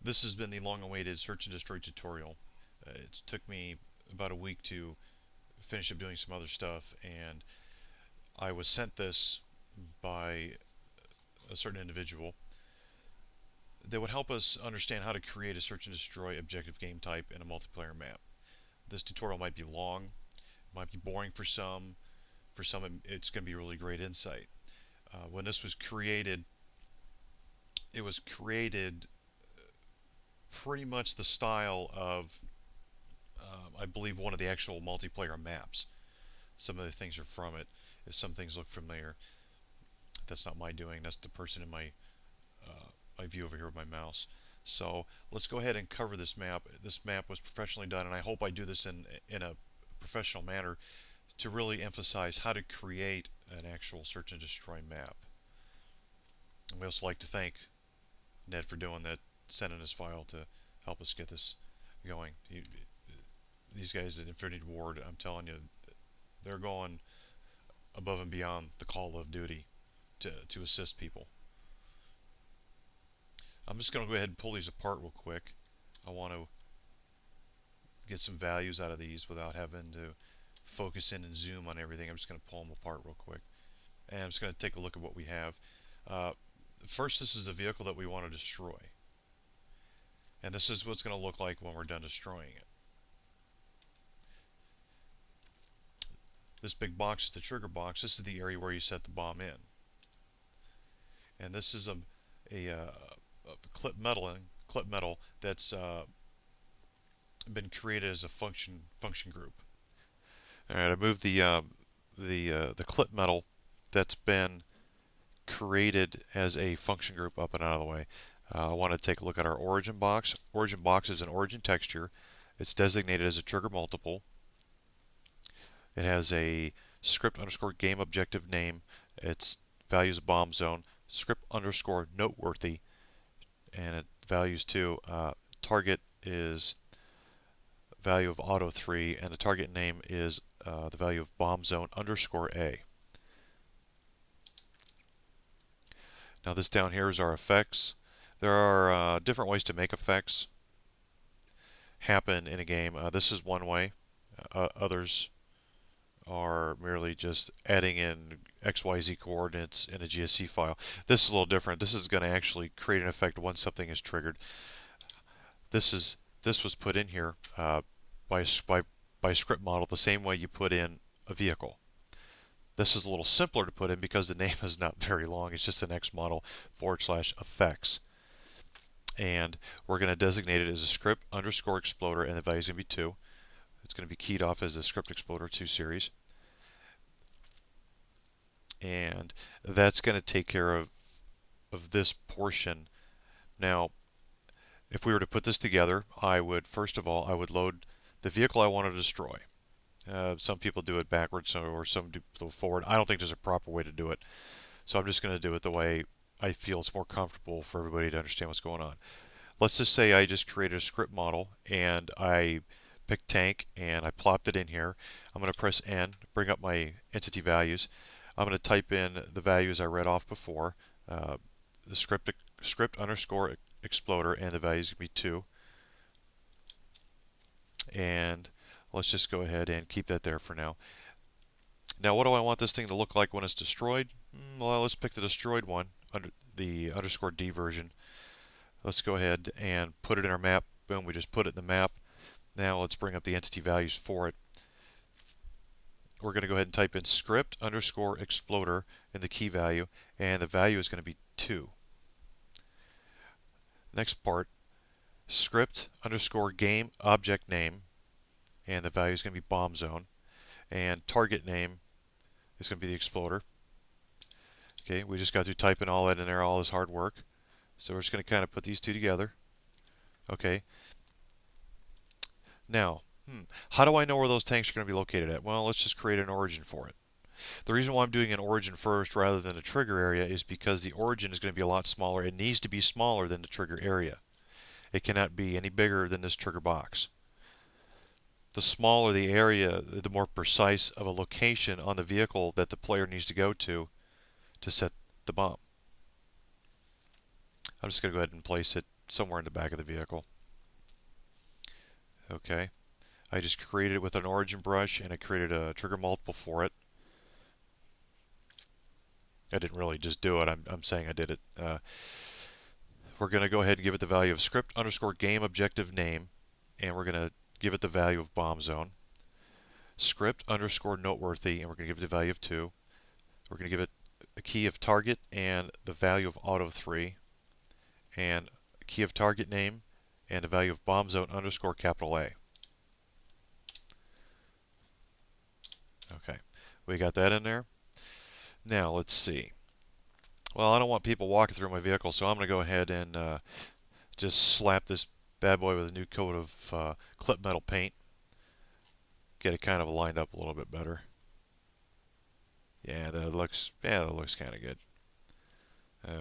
This has been the long-awaited search and destroy tutorial. It took me about a week to finish up doing some other stuff, and I was sent this by a certain individual that would help us understand how to create a search and destroy objective game type in a multiplayer map. This tutorial might be long, might be boring for some. For some, it's going to be really great insight. When this was created, it was created pretty much the style of, I believe, one of the actual multiplayer maps. Some of the things are from it. If some things look familiar, that's not my doing. That's the person in my view over here with my mouse. So let's go ahead and cover this map. This map was professionally done, and I hope I do this in a professional manner to really emphasize how to create an actual search and destroy map. And we also like to thank Ned for doing that, sending his file to help us get this going. These guys at Infinity Ward, I'm telling you, they're going above and beyond the call of duty to assist people. I'm just going to go ahead and pull these apart real quick. I want to get some values out of these without having to focus in and zoom on everything. I'm just going to pull them apart real quick. And I'm just going to take a look at what we have. First, this is a vehicle that we want to destroy. And this is what it's going to look like when we're done destroying it. This big box is the trigger box. This is the area where you set the bomb in. And this is a clip metal that's been created as a function group. All right, I moved the clip metal that's been created as a function group up and out of the way. I want to take a look at our origin box. Origin box is an origin texture. It's designated as a trigger multiple. It has a script underscore game objective name. Its values bomb zone. Script underscore noteworthy. And it values to target is value of auto 3, and the target name is the value of bomb zone underscore A. Now this down here is our effects. There are different ways to make effects happen in a game. This is one way. Others are merely just adding in XYZ coordinates in a GSC file. This is a little different. This is going to actually create an effect once something is triggered. This was put in here by script model the same way you put in a vehicle. This is a little simpler to put in because the name is not very long. It's just an X model /effects. And we're going to designate it as a script underscore exploder, and the value is going to be 2. It's going to be keyed off as a script exploder 2 series. And that's going to take care of this portion. Now, if we were to put this together, I would, first of all, I would load the vehicle I want to destroy. Some people do it backwards or some do it forward. I don't think there's a proper way to do it. So I'm just going to do it the way I feel it's more comfortable for everybody to understand what's going on. Let's just say I just created a script model and I picked tank and I plopped it in here. I'm going to press N, bring up my entity values. I'm going to type in the values I read off before. The script underscore exploder, and the value is going to be 2. And let's just go ahead and keep that there for now. Now, what do I want this thing to look like when it's destroyed? Well, let's pick the destroyed one, under the underscore D version. Let's go ahead and put it in our map. Boom, we just put it in the map. Now let's bring up the entity values for it. We're going to go ahead and type in script underscore exploder in the key value, and the value is going to be 2. Next part, script underscore game object name, and the value is going to be bomb zone, and target name is going to be the exploder. Okay, we just got through typing all that in there, all this hard work. So we're just going to kind of put these two together. Okay. Now, how do I know where those tanks are going to be located at? Well, let's just create an origin for it. The reason why I'm doing an origin first rather than a trigger area is because the origin is going to be a lot smaller. It needs to be smaller than the trigger area. It cannot be any bigger than this trigger box. The smaller the area, the more precise of a location on the vehicle that the player needs to go to set the bomb. I'm just going to go ahead and place it somewhere in the back of the vehicle. Okay. I just created it with an origin brush, and I created a trigger multiple for it. I didn't really just do it. I'm saying I did it. We're going to go ahead and give it the value of script underscore game objective name, and we're going to give it the value of bomb zone. Script underscore noteworthy, and we're going to give it the value of 2. We're going to give it a key of target and the value of auto 3, and a key of target name and the value of bomb zone underscore capital A. Okay, we got that in there. Now let's see. Well, I don't want people walking through my vehicle, so I'm going to go ahead and just slap this bad boy with a new coat of clip metal paint. Get it kind of lined up a little bit better. Yeah, that looks kind of good.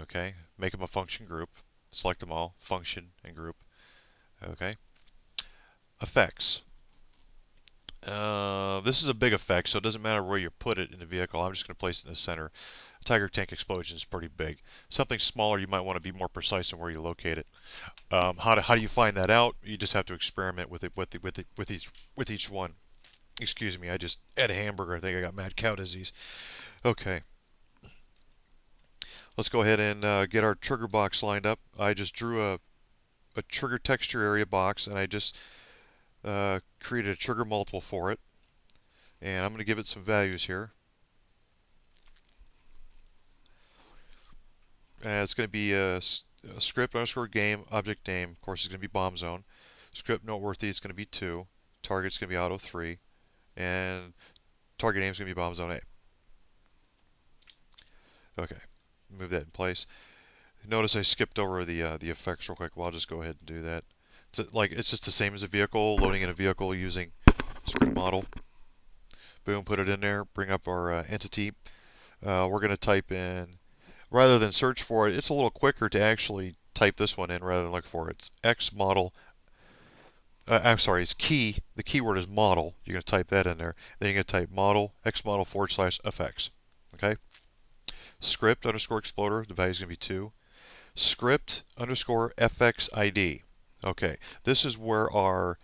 Okay, make them a function group. Select them all, function and group. Okay. Effects. This is a big effect, so it doesn't matter where you put it in the vehicle. I'm just going to place it in the center. A Tiger tank explosion is pretty big. Something smaller, you might want to be more precise in where you locate it. How do you find that out? You just have to experiment with it with each one. Excuse me, I just ate a hamburger. I think I got mad cow disease. Okay. Let's go ahead and get our trigger box lined up. I just drew a trigger texture area box, and I just created a trigger multiple for it. And I'm going to give it some values here. It's going to be a script underscore game object name. Of course, it's going to be bomb zone. Script noteworthy is going to be 2. Target's going to be auto 3. And target name is going to be bomb zone A. Okay, move that in place. Notice I skipped over the effects real quick. Well, I'll just go ahead and do that. It's just the same as a vehicle, loading in a vehicle using script model. Boom, put it in there. Bring up our entity. We're going to type in, rather than search for it, it's a little quicker to actually type this one in rather than look for it. It's X model. I'm sorry, it's key. The keyword is model. You're going to type that in there. Then you're going to type model, X model / effects. Okay? Script underscore exploder, the value is going to be 2. Script underscore FX ID. Okay, this is where our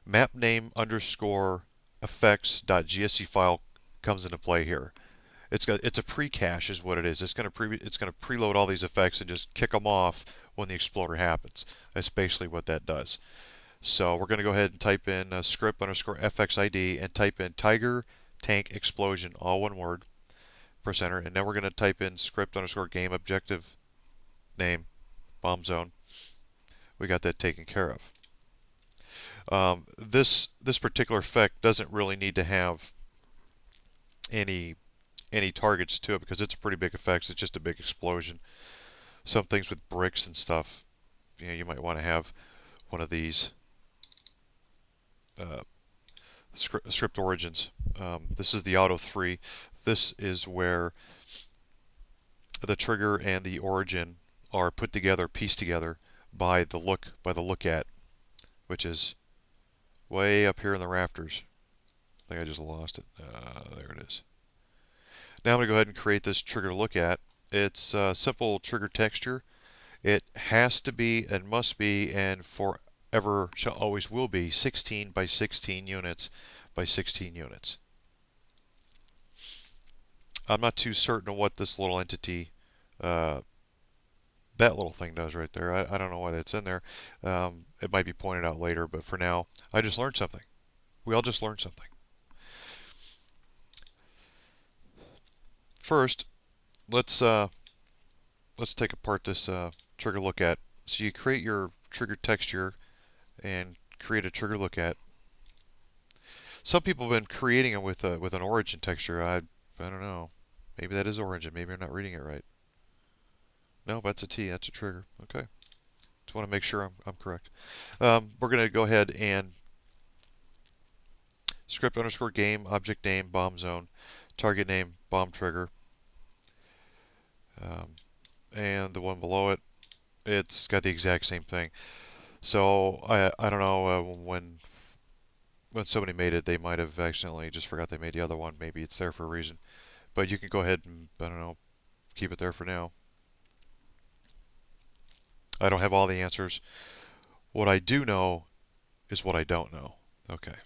map name underscore effects.gsc file comes into play here. It's a pre-cache is what it is. It's going to preload all these effects and just kick them off when the exploder happens. That's basically what that does. So we're going to go ahead and type in script underscore FXID and type in Tiger Tank Explosion, all one word. Press enter, and then we're going to type in script underscore game objective name bomb zone. We got that taken care of. This particular effect doesn't really need to have any targets to it because it's a pretty big effect. It's just a big explosion. Some things with bricks and stuff, you might want to have one of these script origins. This is the auto 3. This is where the trigger and the origin are put together, pieced together by the look at, which is way up here in the rafters. I think I just lost it. There it is. Now I'm going to go ahead and create this trigger look at. It's a simple trigger texture. It has to be and must be and forever shall always will be 16 by 16 units by 16 units. I'm not too certain of what this little entity, that little thing does right there. I don't know why that's in there. It might be pointed out later, but for now, I just learned something. We all just learned something. First, let's take apart this trigger look at. So you create your trigger texture and create a trigger look at. Some people have been creating it with an origin texture. I don't know. Maybe that is origin. Maybe I'm not reading it right. No, that's a T. That's a trigger. Okay. Just want to make sure I'm correct. We're going to go ahead and script underscore game object name bomb zone, target name bomb trigger, and the one below it, it's got the exact same thing. So I don't know when somebody made it, they might have accidentally just forgot they made the other one. Maybe it's there for a reason. But you can go ahead and, I don't know, keep it there for now. I don't have all the answers. What I do know is what I don't know. Okay.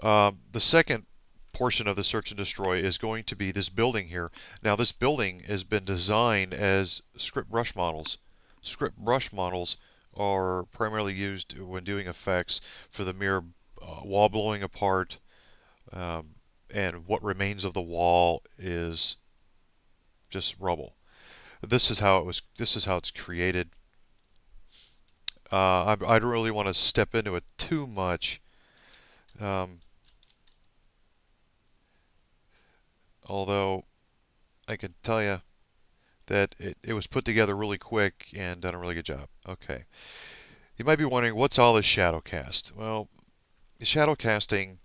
The second portion of the search and destroy is going to be this building here. Now this building has been designed as script brush models. Script brush models are primarily used when doing effects for the mere wall blowing apart, and what remains of the wall is just rubble. This is how it was. This is how it's created. I don't really want to step into it too much. Um, Although I can tell you that it was put together really quick and done a really good job. Okay. You might be wondering, what's all this shadow cast? Well, shadow casting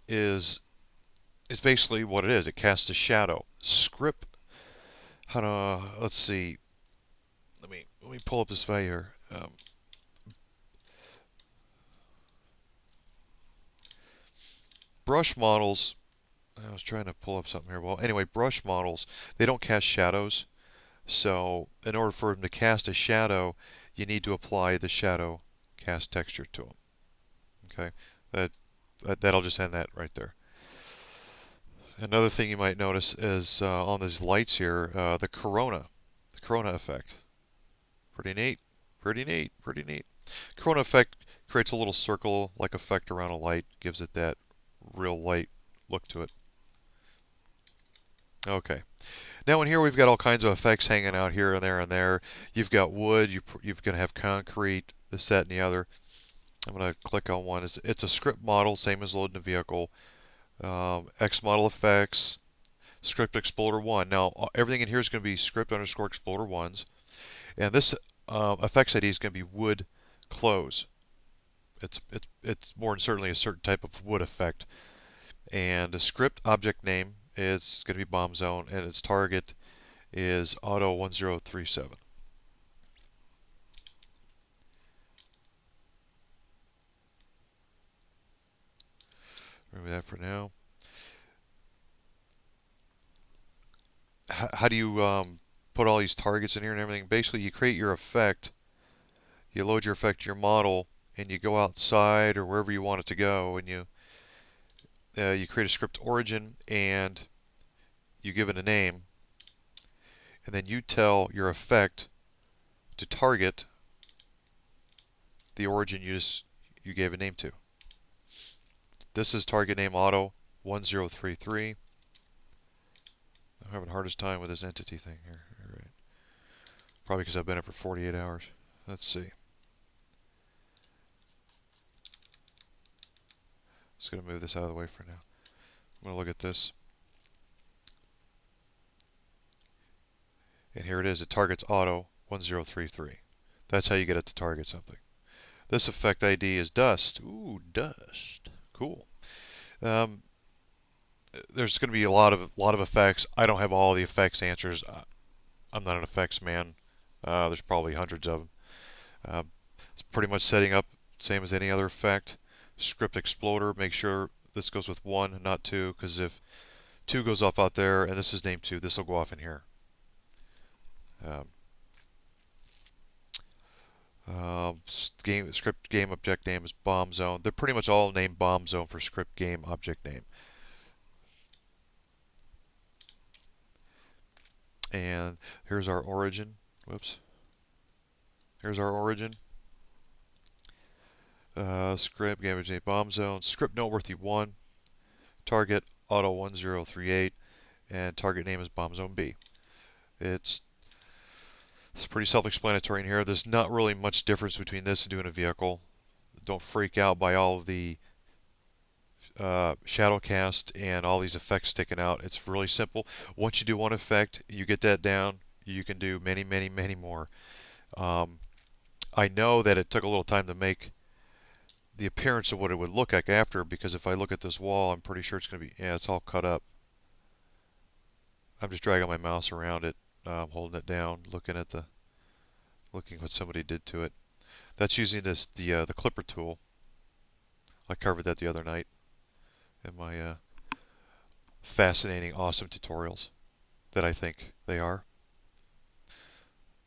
is basically what it is. It casts a shadow. Script. How to? Let's see. Let me pull up this value here. Brush models. I was trying to pull up something here. Well, anyway, brush models, they don't cast shadows. So in order for them to cast a shadow, you need to apply the shadow cast texture to them. Okay, that'll just end that right there. Another thing you might notice is on these lights here, the corona effect. Pretty neat, pretty neat, pretty neat. Corona effect creates a little circle-like effect around a light, gives it that real light look to it. Okay. Now in here we've got all kinds of effects hanging out here and there and there. You've got wood, you're going to have concrete, this, that, and the other. I'm going to click on one. It's a script model, same as loading a vehicle. X model effects, script exploder 1. Now everything in here is going to be script underscore exploder 1s. And this effects ID is going to be wood close. It's more than certainly a certain type of wood effect. And the script object name is going to be bomb zone, and its target is auto 1037. Remember that for now. How do you put all these targets in here and everything? Basically, you create your effect, you load your effect to your model, and you go outside or wherever you want it to go, and you create a script origin, and you give it a name, and then you tell your effect to target the origin you gave a name to. This is target name auto 1033. I'm having the hardest time with this entity thing here. All right. Probably because I've been up for 48 hours. Let's see. Just going to move this out of the way for now. I'm going to look at this. And here it is. It targets auto 1033. That's how you get it to target something. This effect ID is dust. Ooh, dust. Cool. There's going to be a lot of effects. I don't have all the effects answers. I'm not an effects man. There's probably hundreds of them. It's pretty much setting up same as any other effect. Script exploder. Make sure this goes with 1, not 2, because if 2 goes off out there and this is named 2, this will go off in here. Script game object name is bomb zone. They're pretty much all named bomb zone for script game object name. And here's our origin. Whoops. Here's our origin. Script game object name bomb zone. Script noteworthy 1. Target auto 1038, and target name is bomb zone B. It's pretty self-explanatory in here. There's not really much difference between this and doing a vehicle. Don't freak out by all of the shadow cast and all these effects sticking out. It's really simple. Once you do one effect, you get that down, you can do many, many, many more. I know that it took a little time to make the appearance of what it would look like after, because if I look at this wall, I'm pretty sure it's going to be, yeah, it's all cut up. I'm just dragging my mouse around it, holding it down, looking what somebody did to it. That's using the clipper tool. I covered that the other night in my fascinating, awesome tutorials that I think they are.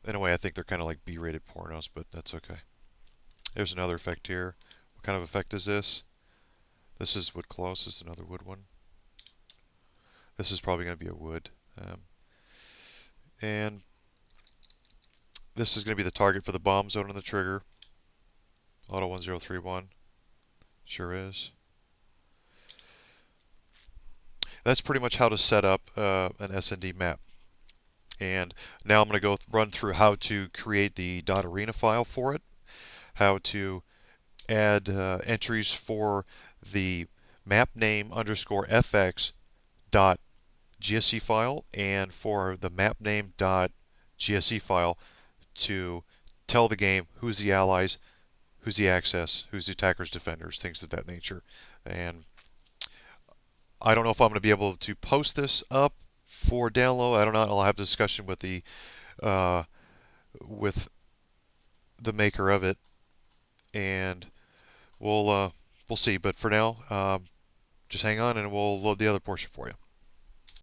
In a way, I think they're kind of like B-rated pornos, but that's okay. There's another effect here. What kind of effect is this? This is wood close. This is another wood one. This is probably going to be a wood. And this is going to be the target for the bomb zone on the trigger. Auto 1031. Sure is. That's pretty much how to set up an SND map. And now I'm going to go run through how to create the .arena file for it, how to add entries for the map name underscore fx dot GSC file, and for the map name dot GSC file to tell the game who's the allies, who's the access, who's the attackers, defenders, things of that nature. And I don't know if I'm going to be able to post this up for download. I don't know. I'll have a discussion with uh, with the maker of it, and we'll see. But for now, just hang on, and we'll load the other portion for you.